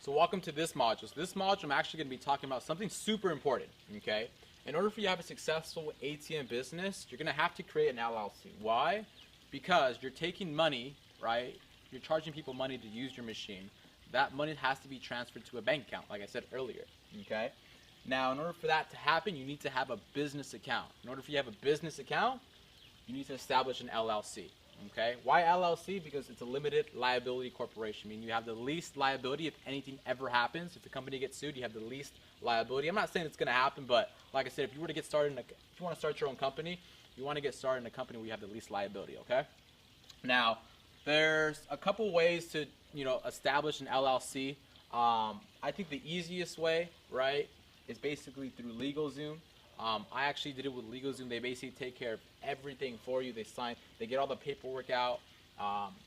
So welcome to this module. So this module I'm actually going to be talking about something super important, okay? In order for you to have a successful ATM business, you're going to have to create an LLC. Why? Because you're taking money, right? You're charging people money to use your machine. That money has to be transferred to a bank account, like I said earlier, okay? Now, in order for that to happen, you need to have a business account. In order for you to have a business account, you need to establish an LLC. Okay? Why LLC? Because it's a limited liability corporation, meaning you have the least liability if anything ever happens. If the company gets sued, you have the least liability. I'm not saying it's going to happen, but like I said, if you were to get started if you want to start your own company, you want to get started in a company where you have the least liability. Okay? Now, there's a couple ways to establish an LLC. I think the easiest way, right, is basically through LegalZoom. I actually did it with LegalZoom. They basically take care of everything for you. They get all the paperwork out.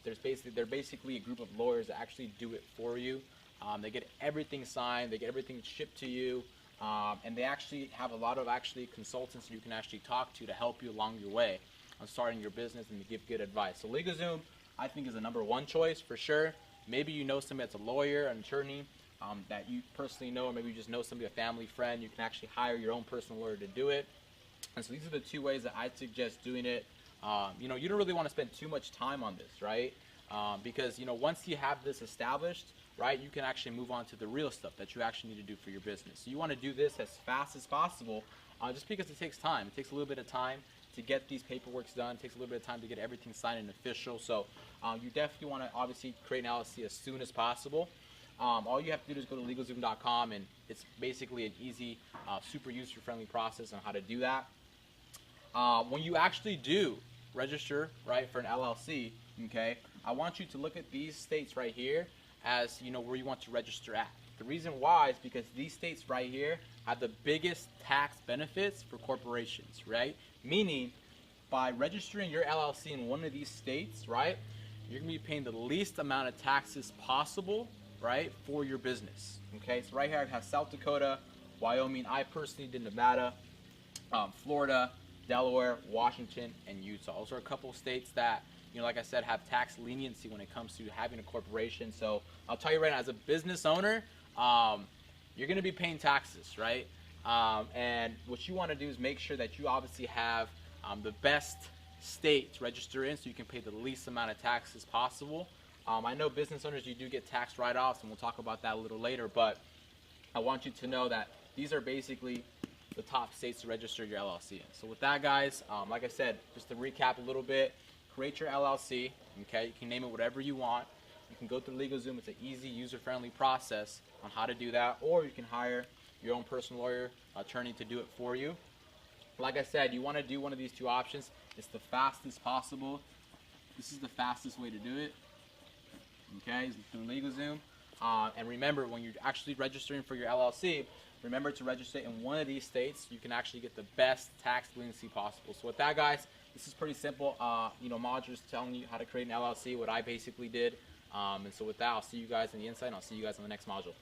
They're basically a group of lawyers that actually do it for you. They get everything signed. They get everything shipped to you. And they actually have a lot of consultants you can actually talk to help you along your way on starting your business and to give good advice. So LegalZoom, I think, is the #1 choice for sure. Maybe you know somebody that's a lawyer, an attorney, that you personally know, or maybe you just know somebody, a family friend. You can actually hire your own personal lawyer to do it. And so these are the two ways that I suggest doing it. You don't really want to spend too much time on this, right? Because once you have this established, right, you can actually move on to the real stuff that you actually need to do for your business. So you want to do this as fast as possible, just because it takes time. It takes a little bit of time to get these paperworks done. It takes a little bit of time to get everything signed and official. So you definitely want to obviously create an LLC as soon as possible. All you have to do is go to LegalZoom.com, and it's basically an easy, super user-friendly process on how to do that. When you actually do register, right, for an LLC, okay, I want you to look at these states right here as where you want to register at. The reason why is because these states right here have the biggest tax benefits for corporations, right? Meaning, by registering your LLC in one of these states, right, you're going to be paying the least amount of taxes possible, right, for your business. Okay, so right here I have South Dakota, Wyoming. I personally did Nevada, Florida, Delaware, Washington, and Utah. Those are a couple of states that, like I said, have tax leniency when it comes to having a corporation. So I'll tell you right now, as a business owner, you're going to be paying taxes, right? And what you want to do is make sure that you obviously have the best state to register in, so you can pay the least amount of taxes possible. I know business owners, you do get tax write-offs, and we'll talk about that a little later, but I want you to know that these are basically the top states to register your LLC in. So with that, guys, like I said, just to recap a little bit, create your LLC, okay? You can name it whatever you want. You can go through LegalZoom. It's an easy, user-friendly process on how to do that, or you can hire your own personal lawyer, attorney to do it for you. Like I said, you want to do one of these two options. It's the fastest possible. This is the fastest way to do it. Okay, through LegalZoom. And remember, when you're actually registering for your LLC, remember to register in one of these states. You can actually get the best tax leniency possible. So with that, guys, this is pretty simple. Modules telling you how to create an LLC, what I basically did. And so with that, I'll see you guys in the inside, and I'll see you guys in the next module.